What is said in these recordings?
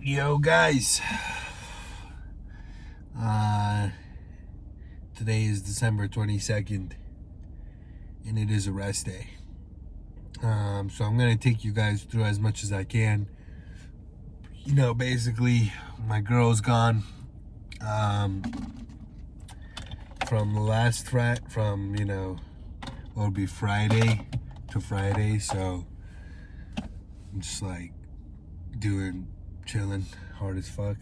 Yo guys, uh, today is December 22nd and it is a rest day. So I'm gonna take you guys through as much as I can. Basically my girl's gone from the last from what would be Friday to Friday, so I'm just like chilling hard as fuck.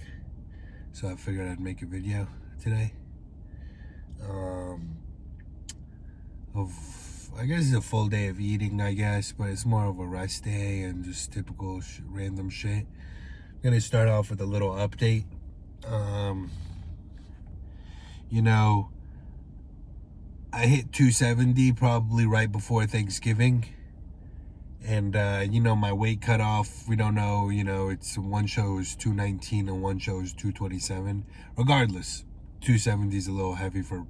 So I figured I'd make a video today. I guess it's a full day of eating, I guess, but it's more of a rest day and just typical random shit. I'm gonna start off with a little update. I hit 270 probably right before Thanksgiving. And, my weight cutoff, we don't know, it's one show is 219 and one show is 227. Regardless, 270 is a little heavy for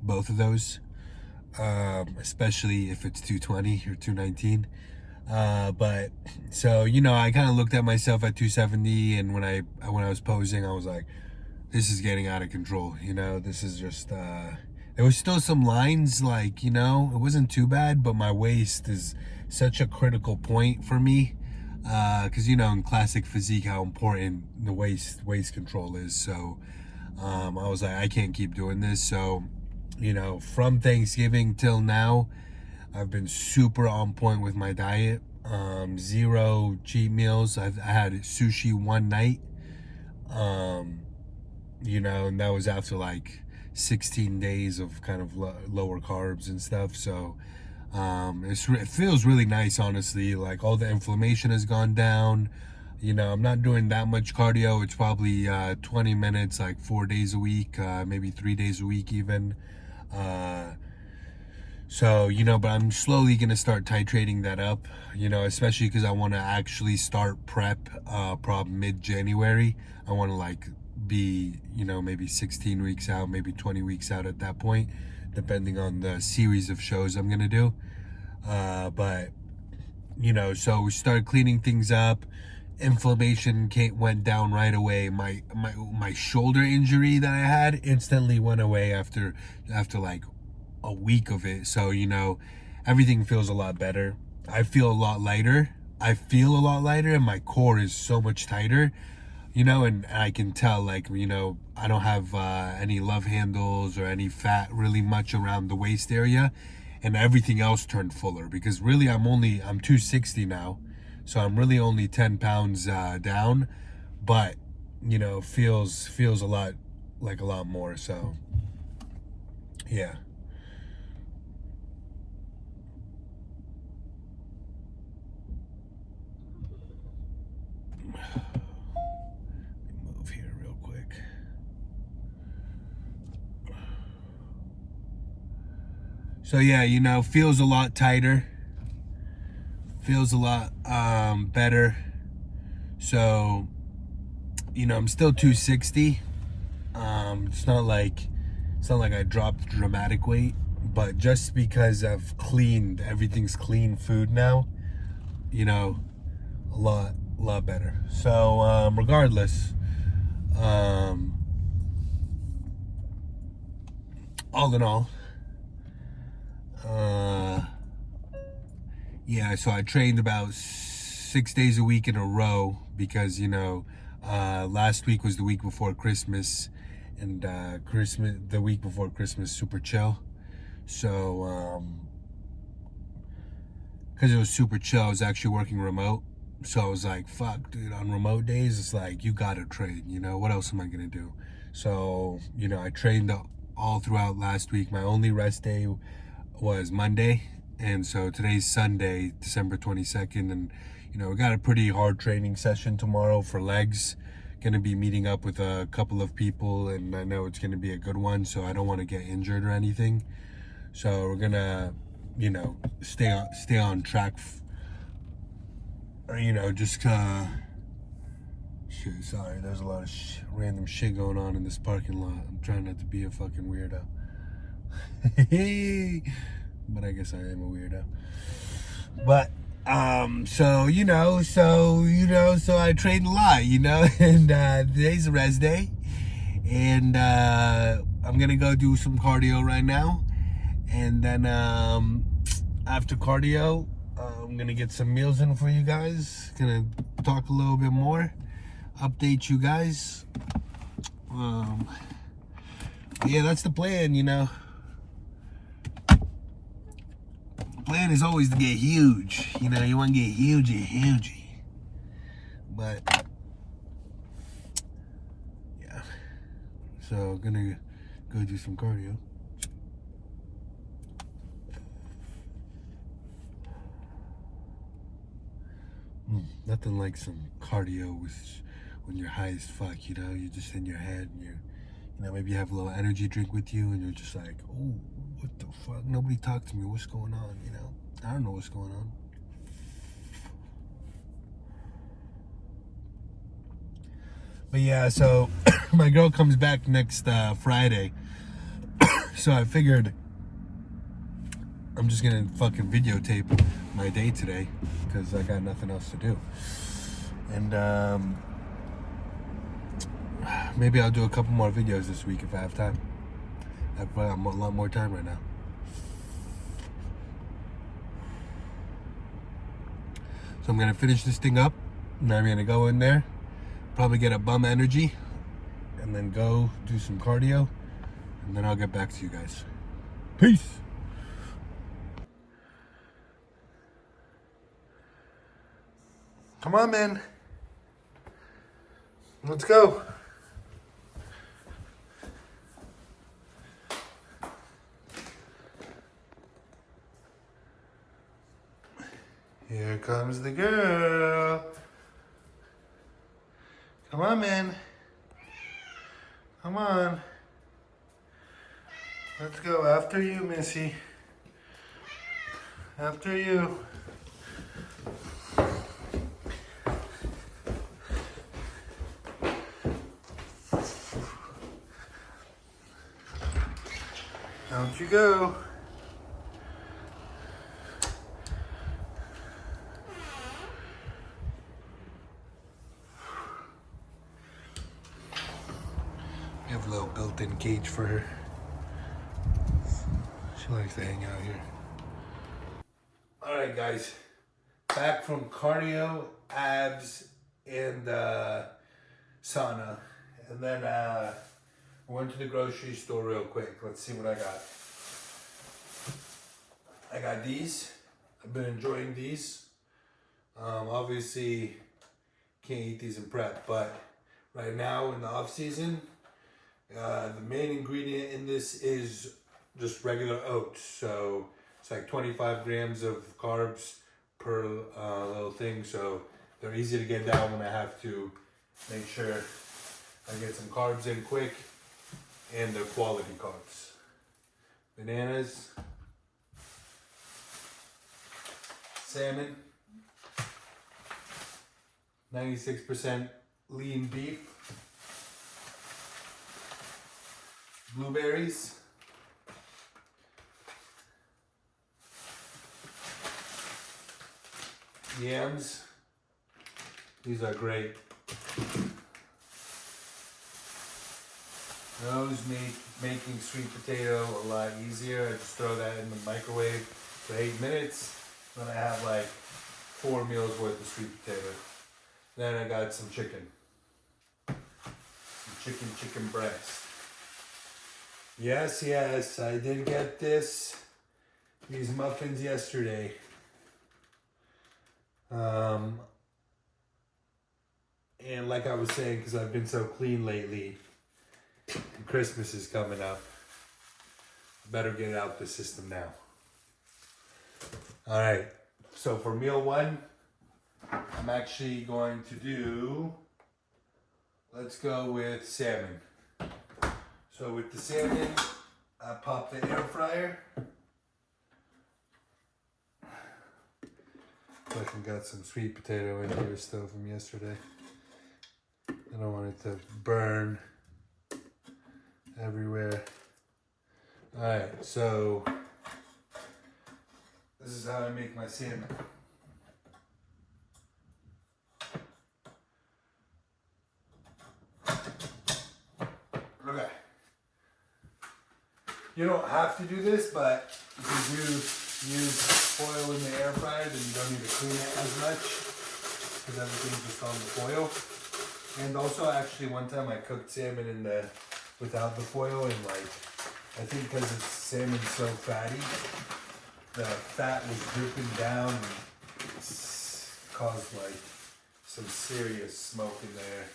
both of those, especially if it's 220 or 219. But so, I kind of looked at myself at 270, and when I was posing, I was like, this is getting out of control. This is just, there was still some lines, like, it wasn't too bad, but my waist is such a critical point for me, because in classic physique how important the waist control is. So I was like, I can't keep doing this. So from Thanksgiving till now, I've been super on point with my diet. Zero cheat meals. I had sushi one night, and that was after like 16 days of kind of lower carbs and stuff. So it feels really nice, honestly. Like, all the inflammation has gone down. I'm not doing that much cardio. It's probably 20 minutes, like 4 days a week, maybe 3 days a week even. So, but I'm slowly going to start titrating that up, especially because I want to actually start prep probably mid-January. I want to like be, maybe 16 weeks out, maybe 20 weeks out at that point, depending on the series of shows I'm going to do. But, so we started cleaning things up. Inflammation went down right away. My shoulder injury that I had instantly went away after like a week of it. So, everything feels a lot better. I feel a lot lighter. And my core is so much tighter, and I can tell, like, I don't have any love handles or any fat really much around the waist area, and everything else turned fuller, because really I'm 260 now, so I'm really only 10 pounds down, but feels a lot more. So yeah. Move here real quick. So yeah, feels a lot tighter, feels a lot better. So I'm still 260. It's not like I dropped dramatic weight, but just because I've everything's clean food now, a lot better. So regardless, all in all, yeah, so I trained about 6 days a week in a row, because last week was the week before Christmas, and the week before Christmas, super chill. So because it was super chill, I was actually working remote. So I was like, fuck, dude, on remote days, it's like, you gotta train, what else am I gonna do? So, I trained all throughout last week. My only rest day was Monday, and so today's Sunday, December 22nd, and we got a pretty hard training session tomorrow for legs. Gonna be meeting up with a couple of people, and I know it's gonna be a good one, so I don't want to get injured or anything. So we're gonna stay on track, or just shit, sorry, there's a lot of random shit going on in this parking lot. I'm trying not to be a fucking weirdo. But I guess I am a weirdo. But So I train a lot, and today's a rest day, and I'm gonna go do some cardio right now, and then after cardio, I'm gonna get some meals in for you guys. Gonna talk a little bit more, update you guys. Yeah, that's the plan, The plan is always to get huge. You want to get huge. But yeah, so gonna go do some cardio. Nothing like some cardio when you're high as fuck. You're just in your head, and maybe you have a little energy drink with you, and you're just like, oh, what the fuck? Nobody talked to me. What's going on? I don't know what's going on. But yeah, so my girl comes back next Friday. So I figured I'm just gonna fucking videotape my day today because I got nothing else to do. And maybe I'll do a couple more videos this week if I have time. I've got a lot more time right now. So I'm gonna finish this thing up, and I'm gonna go in there, probably get a bum energy, and then go do some cardio, and then I'll get back to you guys. Peace. Come on, man. Let's go. Here comes the girl. Come on, man. Come on. Let's go. After you, Missy. After you. Don't you go. We have a little built-in cage for her. She likes to hang out here. Alright guys, back from cardio, abs, and sauna. And then I went to the grocery store real quick. Let's see what I got. I got these. I've been enjoying these. Obviously, can't eat these in prep, but right now in the off season, the main ingredient in this is just regular oats. So it's like 25 grams of carbs per little thing. So they're easy to get down when I have to make sure I get some carbs in quick, and they're quality carbs. Bananas, salmon, 96% lean beef, blueberries, yams. These are great. Those make making sweet potato a lot easier. I just throw that in the microwave for 8 minutes. Then I have like 4 meals worth of sweet potato. Then I got some chicken. Some chicken breast. Yes, I did get these muffins yesterday. And like I was saying, because I've been so clean lately, and Christmas is coming up, I better get it out the system now. All right, so for meal one, I'm actually going to do, let's go with salmon. So with the salmon, I pop the air fryer. Fucking got some sweet potato in here still from yesterday. I don't want it to burn everywhere. Alright, so this is how I make my salmon. You don't have to do this, but if you do use foil in the air fryer, then you don't need to clean it as much because everything's just on the foil. And also, actually, one time I cooked salmon in the without the foil, and like I think because it's salmon so fatty, the fat was dripping down and caused like some serious smoke in there.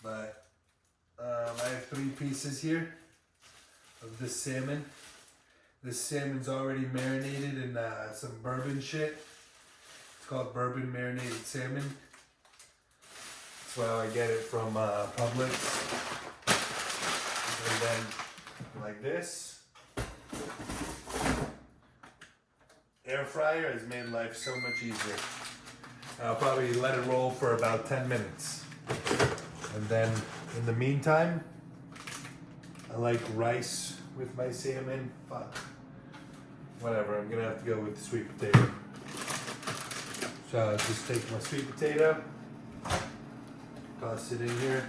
But I have 3 pieces here of this salmon. This salmon's already marinated in some bourbon shit. It's called bourbon marinated salmon. That's where I get it from Publix. And then like this. Air fryer has made life so much easier. I'll probably let it roll for about 10 minutes. And then in the meantime, I like rice with my salmon. Fuck. Whatever, I'm gonna have to go with the sweet potato. So I'll just take my sweet potato, toss it in here.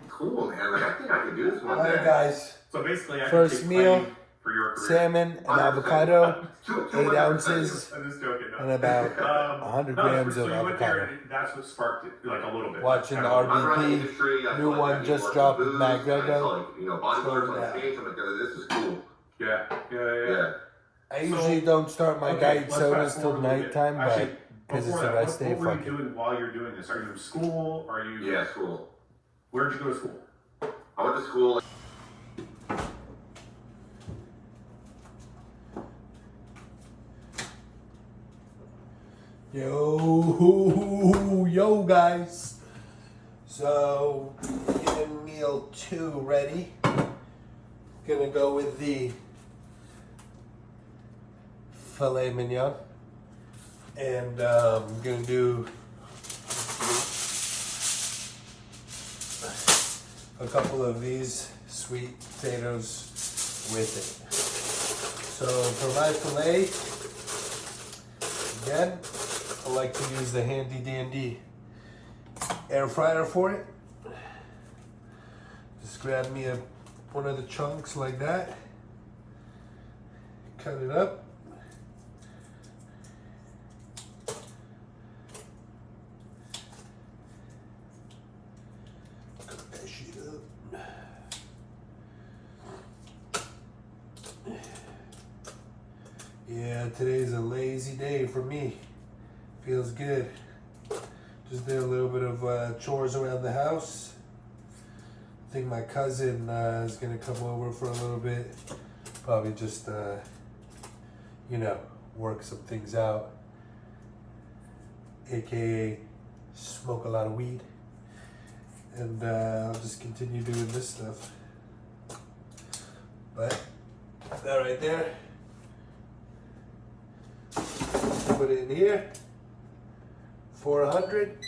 Cool, man. Like, I think I could do this one. Alright, guys. So basically, I first meal, for your career. salmon and avocado, 8 ounces, I'm just joking. No. and about 100 grams so of you went avocado. there, that's what sparked it, like a little bit. Watching the RBP, new one just dropped with McGregor. Bodybuilders on stage, I'm like, this is cool. Yeah. I usually don't start my diet sodas till nighttime, but because it's the rest day, what were you fuck it. doing while you're doing this? Are you in school? Are you? Yeah, school. Where'd you go to school? I went to school. Yo guys. So getting meal 2 ready. Gonna go with the filet mignon, and I'm gonna do a couple of these sweet potatoes with it. So for my filet, again, I like to use the handy dandy air fryer for it. Just grab me one of the chunks like that, cut it up. Cook that shit up. Yeah, today's a lazy day for me. Feels good. Just did a little bit of chores around the house. I think my cousin is gonna come over for a little bit. Probably just, work some things out. AKA smoke a lot of weed. And I'll just continue doing this stuff. But that right there. Put it in here. 400,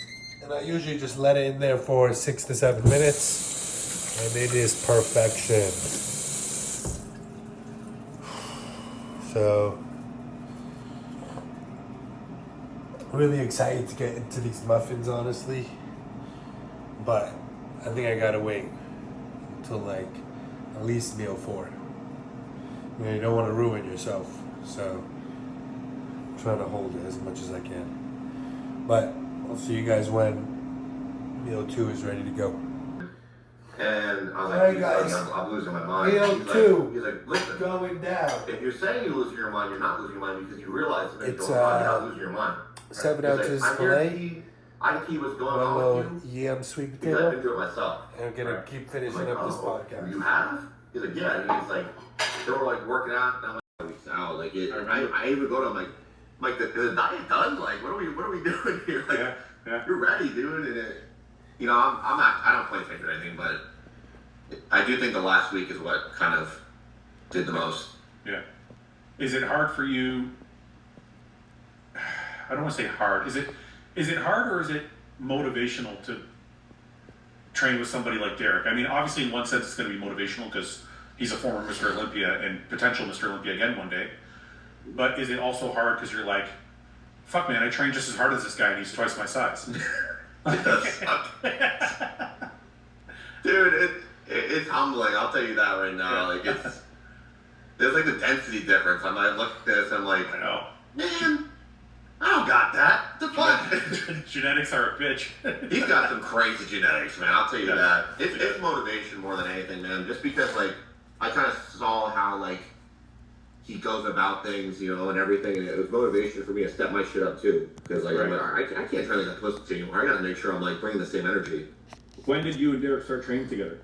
and I usually just let it in there for 6 to 7 minutes, and it is perfection. So, really excited to get into these muffins, honestly, but I think I gotta wait until like at least meal 4. You don't want to ruin yourself, so I'm trying to hold it as much as I can. But I'll see you guys when meal 2 is ready to go. And I was like, Alright guys, I'm losing my mind. meal 2 he's like, listen, going down. if you're saying you're losing your mind, you're not losing your mind because you realize that It's, you're not losing your mind. 7 He's ounces like, filet, I can see what's going one on little with you. yam sweet Because I've been potato, through it myself. and I'm gonna keep finishing up this podcast. You have? He's like, yeah. And he's like, they were like working out, and I'm like, out. Like, I even go to him like, the diet done? Like, what are we doing here? Like, Yeah. you're ready, dude. And I don't play faith or anything, but I do think the last week is what kind of did the most. Yeah. Is it hard for you? I don't want to say hard. Is it hard or is it motivational to train with somebody like Derek? I mean, obviously in one sense it's going to be motivational because he's a former Mr. Olympia and potential Mr. Olympia again one day. But is it also hard because you're like, fuck man, I train just as hard as this guy and he's twice my size. Dude, It's humbling. I'll tell you that right now. Like there's like the density difference. I look at this. I'm like, I know. Man, I don't got that. The fuck? Genetics are a bitch. He's got some crazy genetics, man. I'll tell you that. It's motivation more than anything, man. Just because, like, I kind of saw how, like, he goes about things, you know, and everything. And it was motivation for me to step my shit up, too. Because, like, I'm like, all right, I can't try like that pussy anymore. I got to make sure I'm, like, bringing the same energy. When did you and Derek start training together?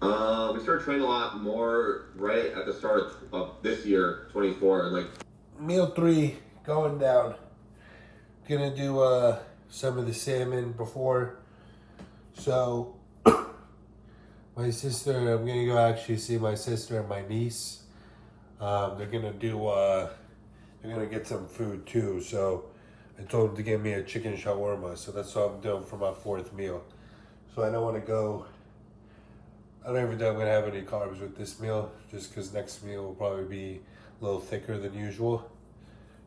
We started training a lot more right at the start of this year, 24. Like, meal 3 going down. Gonna do some of the salmon before. So my sister, I'm gonna go actually see my sister and my niece. They're gonna get some food too. So I told them to give me a chicken shawarma. So that's what I'm doing for my 4th meal. So I don't want to go. I don't even think I'm gonna have any carbs with this meal, just because next meal will probably be a little thicker than usual.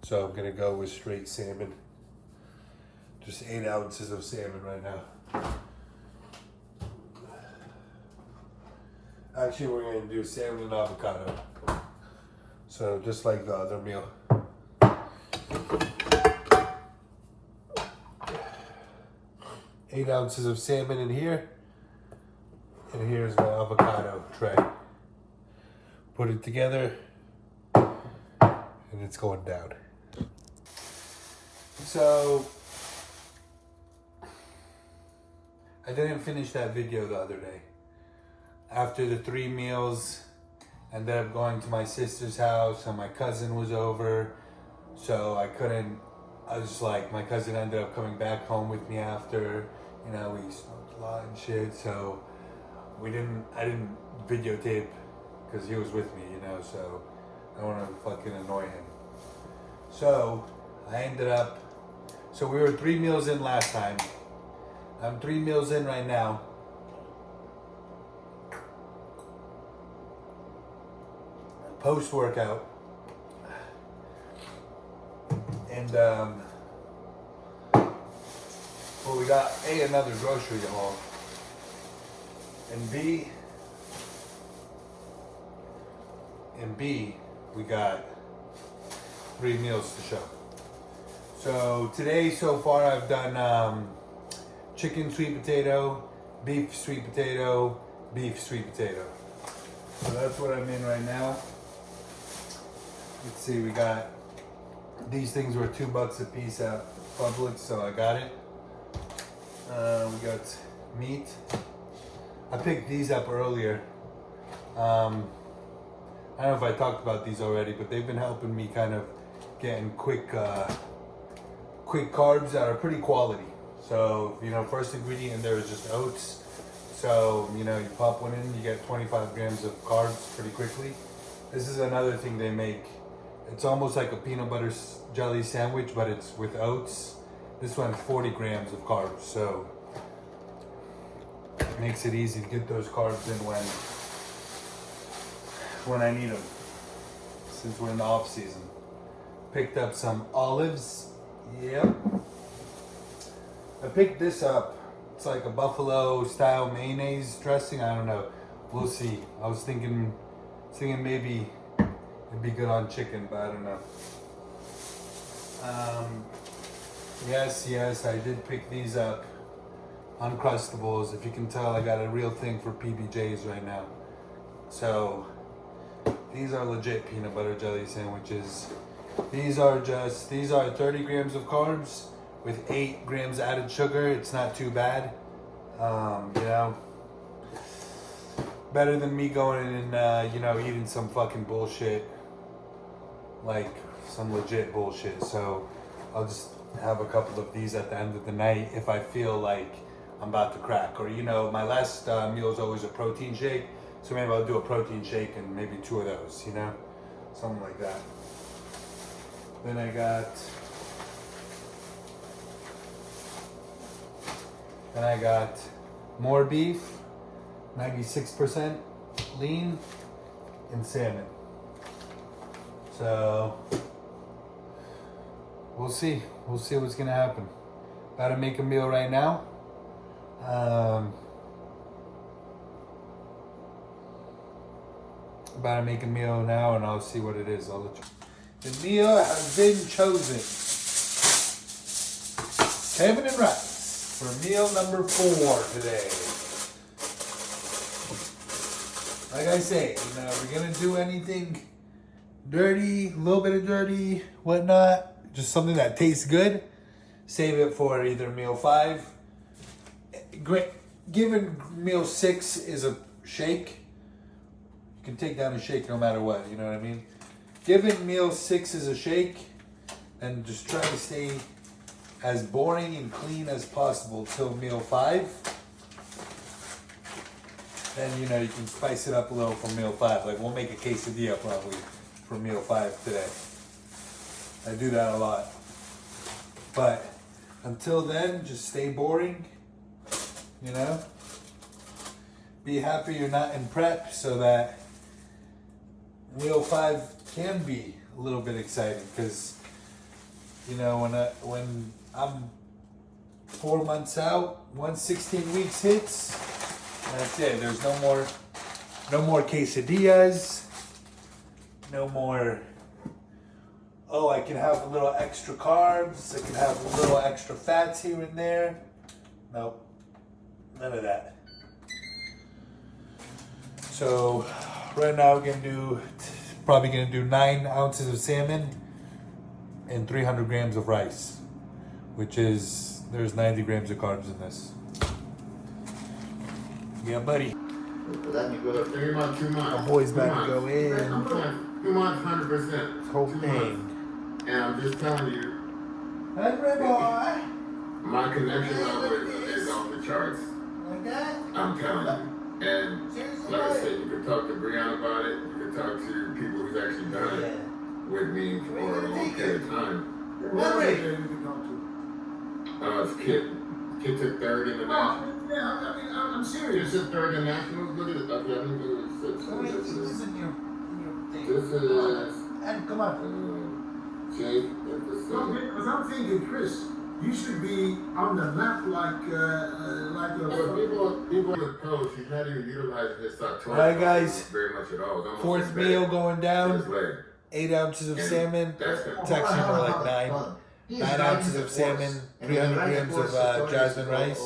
So I'm gonna go with straight salmon. Just 8 ounces of salmon right now. Actually, we're gonna do salmon and avocado. So just like the other meal. 8 ounces of salmon in here. And here's my avocado tray. Put it together. And it's going down. So I didn't finish that video the other day. After the 3 meals, I ended up going to my sister's house and my cousin was over. So I was like, my cousin ended up coming back home with me after, you know, we smoked a lot and shit. So I didn't videotape because he was with me, you know, so I don't want to fucking annoy him. So I ended up, so we were 3 meals in last time. I'm 3 meals in right now. Post-workout. And, well, we got A, another grocery haul. And B, we got 3 meals to show. So today, so far, I've done chicken sweet potato, beef sweet potato, beef sweet potato. So that's what I'm in right now. Let's see, we got, these things were $2 a piece at Publix, so I got it. We got meat. I picked these up earlier. I don't know if I talked about these already, but they've been helping me kind of getting quick carbs that are pretty quality. So, you know, first ingredient in there is just oats. So, you know, you pop one in, you get 25 grams of carbs pretty quickly. This is another thing they make. It's almost like a peanut butter jelly sandwich, but it's with oats. This one's 40 grams of carbs, so it makes it easy to get those carbs in when I need them, since we're in the off season. Picked up some olives. Yep. I picked this up. It's like a buffalo style mayonnaise dressing. I don't know. We'll see. I was thinking maybe it'd be good on chicken, but I don't know. Yes, I did pick these up. Uncrustables. If you can tell, I got a real thing for PBJs right now. So these are legit peanut butter jelly sandwiches. These are 30 grams of carbs with 8 grams added sugar. It's not too bad. You know, better than me going and you know, eating some fucking bullshit, like some legit bullshit. So I'll just have a couple of these at the end of the night if I feel like I'm about to crack. Or, you know, my last meal is always a protein shake. So maybe I'll do a protein shake and maybe 2 of those, you know? Something like that. Then I got more beef, 96% lean, and salmon. So we'll see what's gonna happen. About to make a meal right now. about to make a meal now, and I'll see what it is. I'll let you. The meal has been chosen. Salmon and rice for meal number 4 today. Like I say, we're gonna do anything dirty, a little bit of dirty, whatnot, just something that tastes good. Save it for either meal 5. Given meal 6 is a shake, you can take down a shake no matter what, you know what I mean? Given meal 6 is a shake, and just try to stay as boring and clean as possible till meal 5. Then, you can spice it up a little for meal 5. Like, we'll make a quesadilla probably for meal 5 today. I do that a lot. But until then, just stay boring, Be happy you're not in prep so that meal 5 can be a little bit exciting. Because, when I'm 4 months out, once 16 weeks hits, that's it. There's no more quesadillas. No more, I can have a little extra carbs. I can have a little extra fats here and there. Nope. None of that. So right now we're probably gonna do 9 ounces of salmon and 300 grams of rice, which is, there's 90 grams of carbs in this. Yeah, buddy. Let me go. 3 months, 2 months. My boy's about to go in. I'm going 2 months, 100%. Whole 2 thing. months. And I'm just telling you, Henry boy. my connection level is on the charts. Like that? I'm telling you. And like I said, you can talk to Brianna about it. You can talk to people who's actually done it with me for a long period of time. It's Kit. Kit took 3rd in the national. Yeah, I mean, I'm serious. This is 3rd in nationals. Look at it. Okay, let me do this. This is in your thing. This is. And come on. Jake. Because I'm thinking, Chris, you should be on the map like your. People in the coach, he's not even utilizing his top 20. Alright, guys. Very much at all. 4th meal going down. 8 ounces of salmon. It's actually more like 9. 9 ounces of salmon, 300 grams of jasmine rice.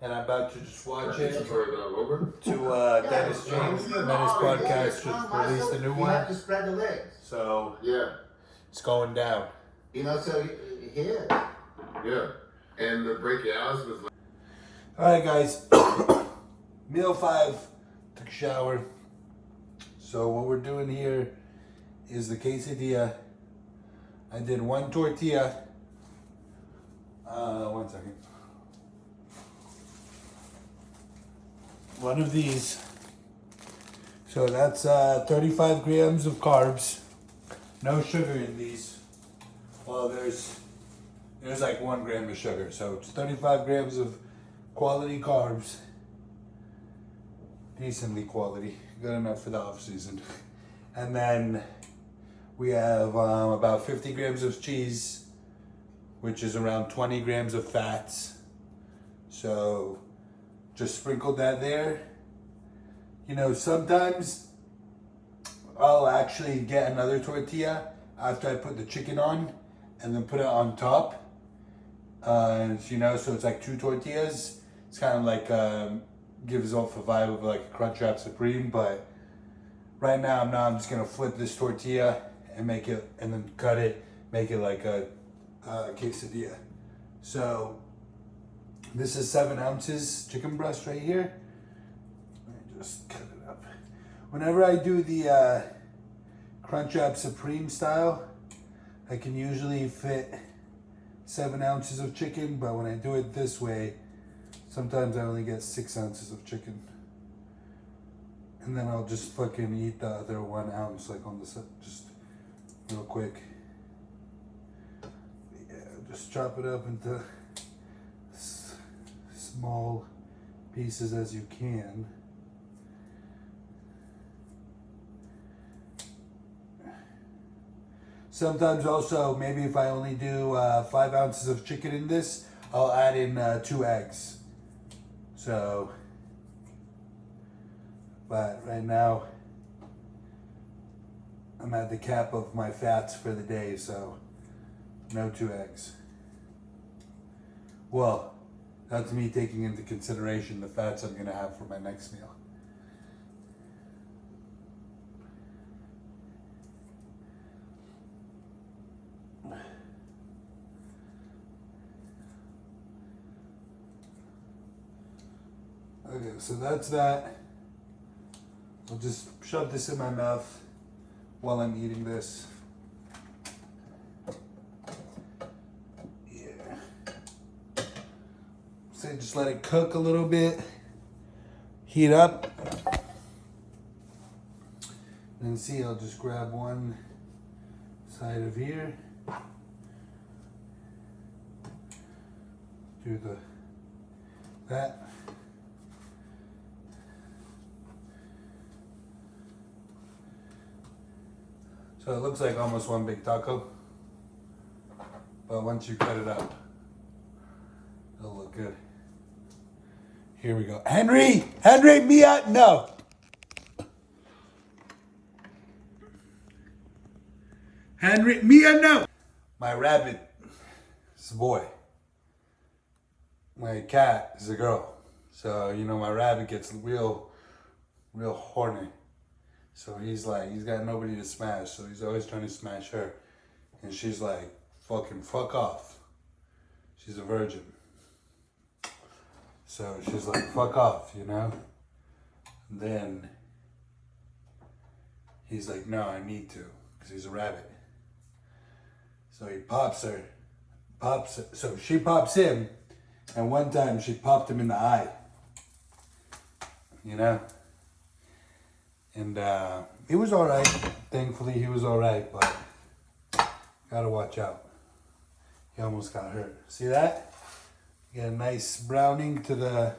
And I'm about to just watch it to Dennis James. Dennis podcast just released a new You have one. to spread the legs. So Yeah. it's going down. So here. Yeah. And the brachialis was like. Alright guys. Meal 5. Took a shower. So what we're doing here is the quesadilla. I did 1 tortilla. 1 second. 1 of these. So that's 35 grams of carbs. No sugar in these. Well, there's like 1 gram of sugar. So it's 35 grams of quality carbs. Decently quality. Good enough for the off season. And then we have about 50 grams of cheese, which is around 20 grams of fats. So just sprinkle that there. Sometimes I'll actually get another tortilla after I put the chicken on and then put it on top. So it's like 2 tortillas. It's kind of like, gives off a vibe of like a Crunchwrap Supreme, but right now I'm just gonna flip this tortilla and make it, and then cut it, make it like a quesadilla. So this is 7 ounces chicken breast right here. Let me just cut it up. Whenever I do the Crunchwrap Supreme style, I can usually fit 7 ounces of chicken, but when I do it this way, sometimes I only get 6 ounces of chicken. And then I'll just fucking eat the other 1 ounce like on the side, just real quick. Yeah, just chop it up into small pieces as you can. Sometimes also, maybe if I only do 5 ounces of chicken in this, I'll add in 2 eggs. So, but right now, I'm at the cap of my fats for the day, so no 2 eggs. Well, that's me taking into consideration the fats I'm gonna have for my next meal. Okay, so that's that. I'll just shove this in my mouth while I'm eating this. Yeah. So just let it cook a little bit. Heat up. And see, I'll just grab one side of here. Do that. So it looks like almost one big taco, but once you cut it up, it'll look good. Here we go. Henry, Mia, no. Henry, Mia, no. My rabbit is a boy. My cat is a girl. So, you know, my rabbit gets real horny. So he's got nobody to smash, so he's always trying to smash her. And she's like, fucking fuck off. She's a virgin. So she's like, fuck off, you know? And then he's like, no, I need to, because he's a rabbit. So he pops her, so she pops him, and one time she popped him in the eye. You know? And he was all right. Thankfully, he was all right, but gotta watch out. He almost got hurt. See that? Get a nice browning to the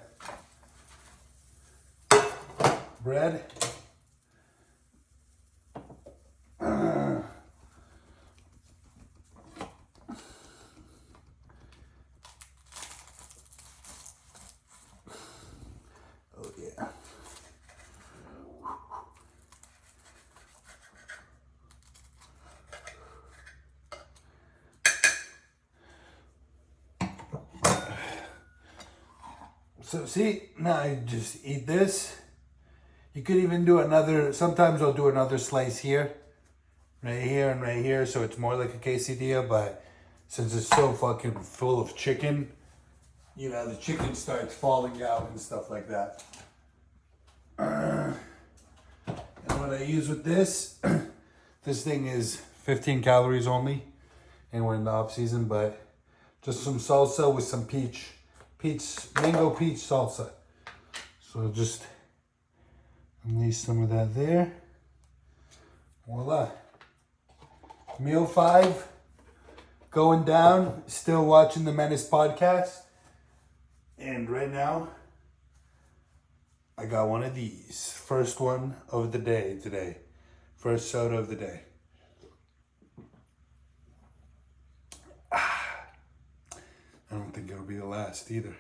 bread. Oh yeah. So see, now I just eat this. You could even do another, sometimes I'll do another slice here, right here and right here, so it's more like a quesadilla, but since it's so fucking full of chicken, you know, the chicken starts falling out and stuff like that. And what I use with this, this thing is 15 calories only, and we're in the off season, but just some salsa with some mango peach salsa. So just unleash some of that there. Voila. Meal 5 going down. Still watching the Menace podcast. And right now, I got one of these. First one of the day today. First soda of the day. I don't think it'll be the last either.